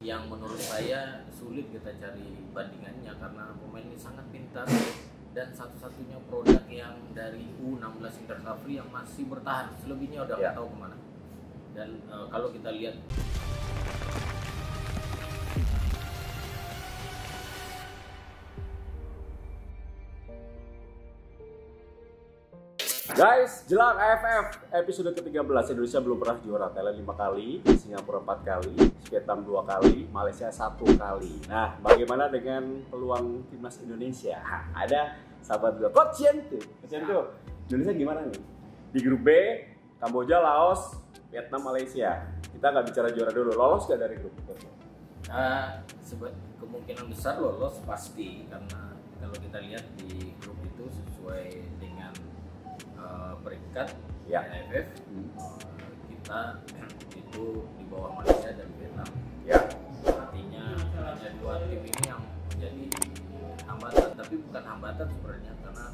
yang menurut saya sulit kita cari bandingannya karena pemain ini sangat pintar dan satu-satunya produk yang dari U16 Intercovery yang masih bertahan, selebihnya udah nggak tahu kemana. Dan kalau kita lihat guys, jelang AFF episode ke-13, Indonesia belum pernah juara. Thailand 5 kali, Singapura 4 kali, Vietnam 2 kali, Malaysia 1 kali. Nah, bagaimana dengan peluang timnas Indonesia? Ada sahabat gue, Coach Yentu. Indonesia gimana nih? Di grup B, Kamboja, Laos, Vietnam, Malaysia. Kita nggak bicara juara dulu, lolos nggak dari grup? Kemungkinan besar lolos pasti, karena kalau kita lihat di grup itu sesuai dengan peringkat AFF, kita itu di bawah Malaysia dan Vietnam. Artinya hanya dua tim ini yang menjadi hambatan, tapi bukan hambatan sebenarnya, karena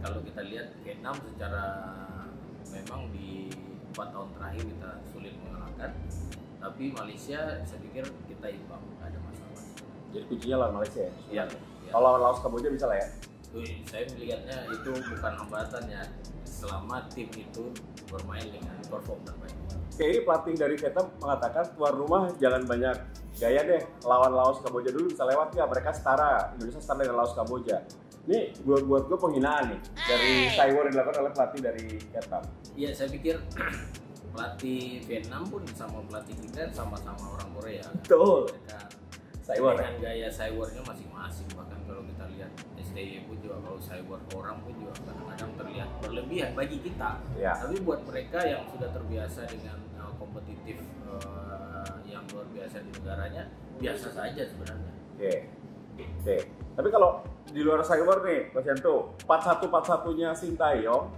kalau kita lihat Vietnam secara memang di 4 tahun terakhir kita sulit mengalahkan, tapi Malaysia saya pikir kita imbang, nggak ada masalah. Jadi kuncinya lawan Malaysia ya? Iya. Kalau Laos Kamboja bisa lah ya? Saya melihatnya itu bukan hambatan ya, selama tim itu bermain dengan perform terbaik. Oke, ini pelatih dari Vietnam mengatakan tuan rumah jangan banyak gaya deh, lawan Laos Kamboja dulu bisa lewat nggak? Mereka setara, Indonesia setara dengan Laos Kamboja. Ini buat gue penghinaan nih dari Taiwan yang dilakukan oleh pelatih dari Vietnam. Iya, saya pikir pelatih Vietnam pun sama pelatih kita sama-sama orang Korea. Betul. Mereka Saiwar dengan gaya Saiwarnya masing-masing, bahkan kalau kita lihat STY pun juga kalau Saiwar orang pun juga kadang-kadang terlihat berlebihan bagi kita. Tapi buat mereka yang sudah terbiasa dengan kompetitif yang luar biasa di negaranya, biasa saja sebenarnya. Oke. Tapi kalau di luar Saiwar nih, Mas Yanto, 4-1-4-1-nya Sintayong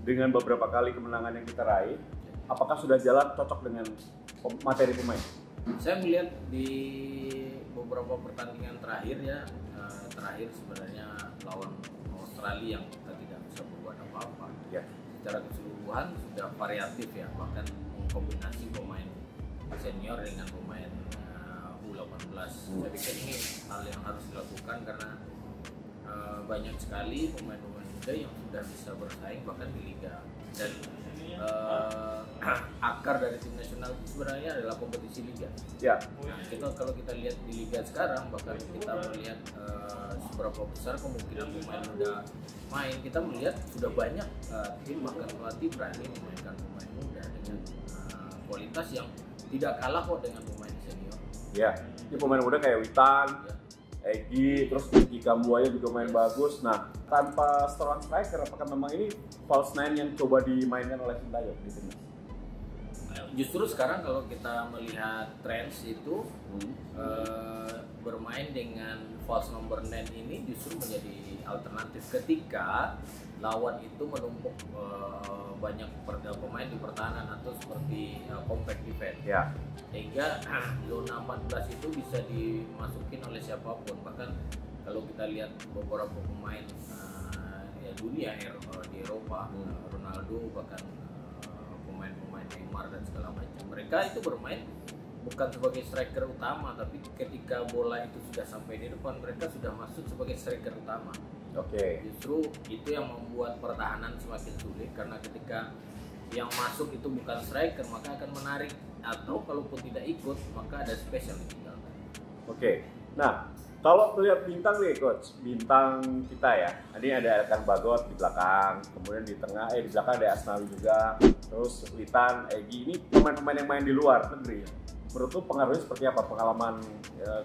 dengan beberapa kali kemenangan yang kita raih, apakah sudah jalan cocok dengan materi pemain? Saya melihat di beberapa pertandingan terakhir ya, terakhir sebenarnya lawan Australia yang kita tidak bisa berbuat apa-apa. Secara keseluruhan sudah variatif ya, bahkan kombinasi pemain senior dengan pemain U18. Saya pikir ini hal yang harus dilakukan karena banyak sekali pemain-pemain muda yang sudah bisa bersaing bahkan di liga, dan akar dari tim nasional sebenarnya adalah kompetisi liga. Nah, kalau kita lihat di liga sekarang, bahkan kita melihat seberapa besar kemungkinan pemain muda main, kita melihat sudah banyak tim bahkan pelatih berani memainkan pemain muda dengan kualitas yang tidak kalah kok dengan pemain senior. Ini pemain muda kayak Witan, Egy, terus Ika Buaya juga main bagus. Nah, tanpa strong striker, apakah memang ini false nine yang coba dimainkan oleh Sintayong di sini? Justru sekarang kalau kita melihat trends itu bermain dengan false number 9 ini justru menjadi alternatif ketika lawan itu menumpuk banyak pemain di pertahanan atau seperti compact defense. Sehingga zona 14 itu bisa dimasukin oleh siapapun. Bahkan kalau kita lihat beberapa pemain dunia di Eropa, Ronaldo, bahkan pemain-pemain Neymar dan segala macam, mereka itu bermain bukan sebagai striker utama, tapi ketika bola itu sudah sampai di depan, mereka sudah masuk sebagai striker utama. Justru itu yang membuat pertahanan semakin sulit, karena ketika yang masuk itu bukan striker, maka akan menarik, atau kalaupun tidak ikut maka ada space yang ditinggalkan. Nah, kalau melihat bintang nih Coach, bintang kita ya, ini ada Elkan Bagot di belakang, kemudian di belakang ada Asnawi juga, terus Witan, Egy, ini pemain-pemain yang main di luar negeri. Menurut lu pengaruhnya seperti apa pengalaman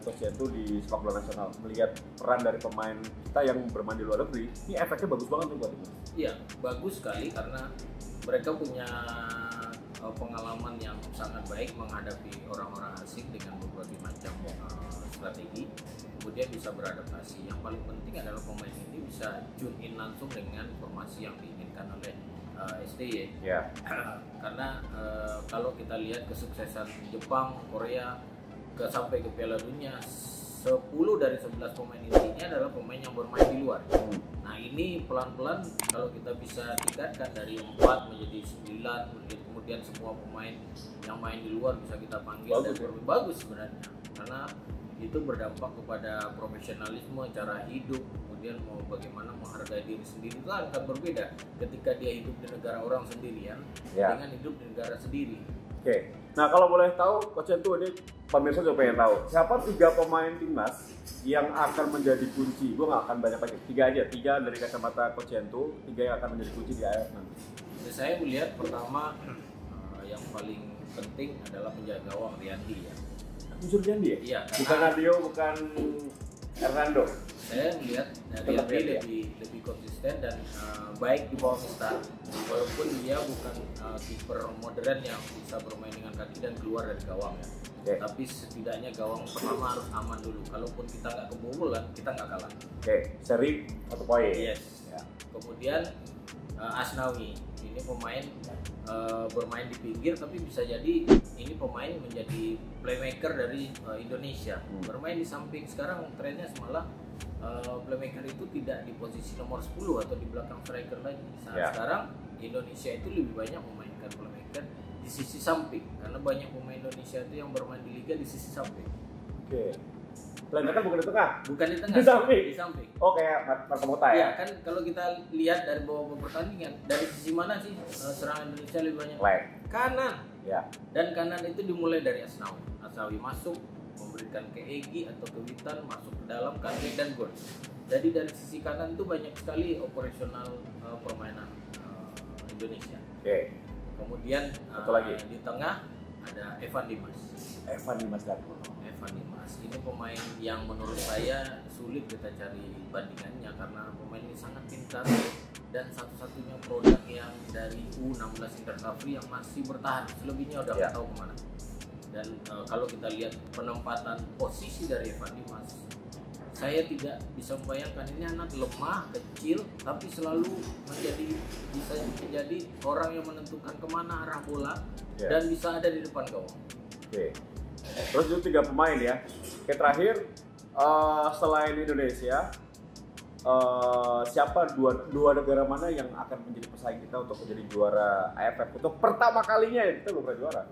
Coach Yentu di sepak bola nasional, melihat peran dari pemain kita yang bermain di luar negeri? Ini efeknya bagus banget tuh buat itu. Iya, bagus sekali karena mereka punya pengalaman yang sangat baik menghadapi orang-orang asing dengan berbagai macam strategi, kemudian bisa beradaptasi. Yang paling penting adalah pemain ini bisa tune in langsung dengan formasi yang diinginkan oleh STY. Karena kalau kita lihat kesuksesan Jepang, Korea sampai ke Piala Dunia, 10 dari 11 pemain intinya adalah pemain yang bermain di luar. Nah, ini pelan-pelan kalau kita bisa tingkatkan dari 4 menjadi 9, kemudian kemudian semua pemain yang main di luar bisa kita panggil Bagus, dan bagus sebenarnya, karena itu berdampak kepada profesionalisme, cara hidup, kemudian mau bagaimana menghargai diri sendiri. Itu akan berbeda ketika dia hidup di negara orang sendirian dengan hidup di negara sendiri. Oke. Nah, kalau boleh tahu, Coach Hentu, ini pemirsa juga pengen tahu siapa 3 pemain timnas yang akan menjadi kunci. Gue nggak akan banyak-banyak, 3 aja, 3 dari kacamata Coach Hentu, 3 yang akan menjadi kunci di AFF nanti. Saya melihat pertama yang paling penting adalah penjaga gawang Riyandi ya. Unsur Riyandi ya? Iya. Bukan Nadio, bukan Hernando. Saya melihat Riyandi lebih konsisten dan baik di bawah Mister, walaupun dia bukan kiper modern yang bisa bermain dengan kaki dan keluar dari gawang ya. Tapi setidaknya gawang pertama harus aman dulu. Kalaupun kita nggak kebobolan, kita nggak kalah. Seri 1 poin. Yes. Ya. Kemudian Asnawi, ini pemain bermain di pinggir, tapi bisa jadi ini pemain menjadi playmaker dari Indonesia. Bermain di samping, sekarang trennya malah playmaker itu tidak di posisi nomor 10 atau di belakang striker lagi. Sekarang Indonesia itu lebih banyak memainkan playmaker di sisi samping, karena banyak pemain Indonesia itu yang bermain di liga di sisi samping. Playmaker bukan di tengah? Bukan di tengah, di samping. Oh, kayak Marco Mota ya? Iya, kan kalau kita lihat dari bawah pertandingan, dari sisi mana sih serangan Indonesia lebih banyak? Kanan. Ya. Dan kanan itu dimulai dari Asnawi. Asnawi masuk, memberikan ke Egy atau ke Witan, masuk ke dalam, kaki dan gol. Jadi dari sisi kanan itu banyak sekali operasional permainan Indonesia. Kemudian lagi di tengah ada Evan Dimas. Evan Dimas Ini pemain yang menurut saya sulit kita cari bandingannya, karena pemain ini sangat pintar dan satu-satunya produk yang dari U16 Intercovery yang masih bertahan. Selebihnya udah nggak tahu kemana. Dan kalau kita lihat penempatan posisi dari Evan Dimas, saya tidak bisa membayangkan, ini anak lemah, kecil, tapi selalu bisa menjadi orang yang menentukan kemana arah bola dan bisa ada di depan gawang. Terus itu 3 pemain ya. Terakhir, selain Indonesia, siapa dua negara mana yang akan menjadi pesaing kita untuk menjadi juara AFF untuk pertama kalinya ya? Kita belum pernah juara.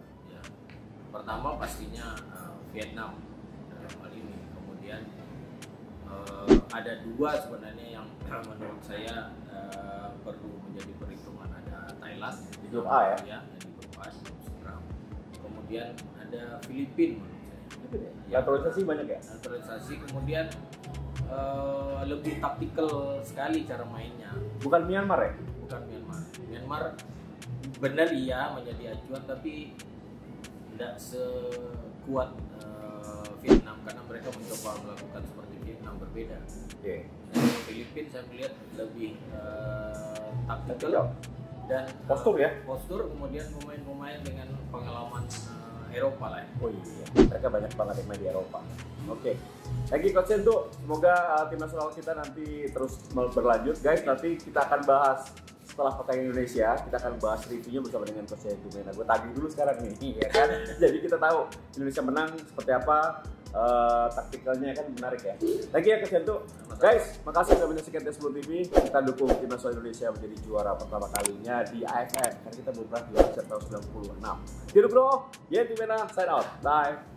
Pertama pastinya Vietnam dalam hal ini. Kemudian ada 2 sebenarnya yang menurut saya perlu menjadi perhitungan. Ada Thailand di grup A ya? Di grup A, kemudian ada Filipina. Naturalisasi banyak ya? Naturalisasi, kemudian lebih taktikal sekali cara mainnya. Bukan Myanmar ya? Bukan Myanmar. Myanmar benar iya menjadi acuan, tapi tidak sekuat Vietnam, karena mereka mencoba melakukan seperti Vietnam, berbeda. Filipina saya melihat lebih taktikal dan postur, kemudian pemain-pemain dengan pengalaman Eropa lah ya. Oh iya, mereka banyak banget yang main di Eropa. Thank you Coach Hentu. Semoga timnas nasional kita nanti terus berlanjut. Guys, nanti kita akan bahas setelah pertandingan Indonesia, kita akan bahas reviewnya bersama dengan Coach Hentu. Nah, gue tagih dulu sekarang nih, ya kan? Jadi kita tahu Indonesia menang seperti apa, taktikalnya kan menarik ya. Thank you ya Coach Hentu. Guys, makasih sudah menyaksikan T10 TV. Kita dukung timnas nasional Indonesia menjadi juara pertama kalinya di AFF, karena kita belum pernah juara sejak tahun 96. Hidup bro, Yenti Mena, sign out. Bye.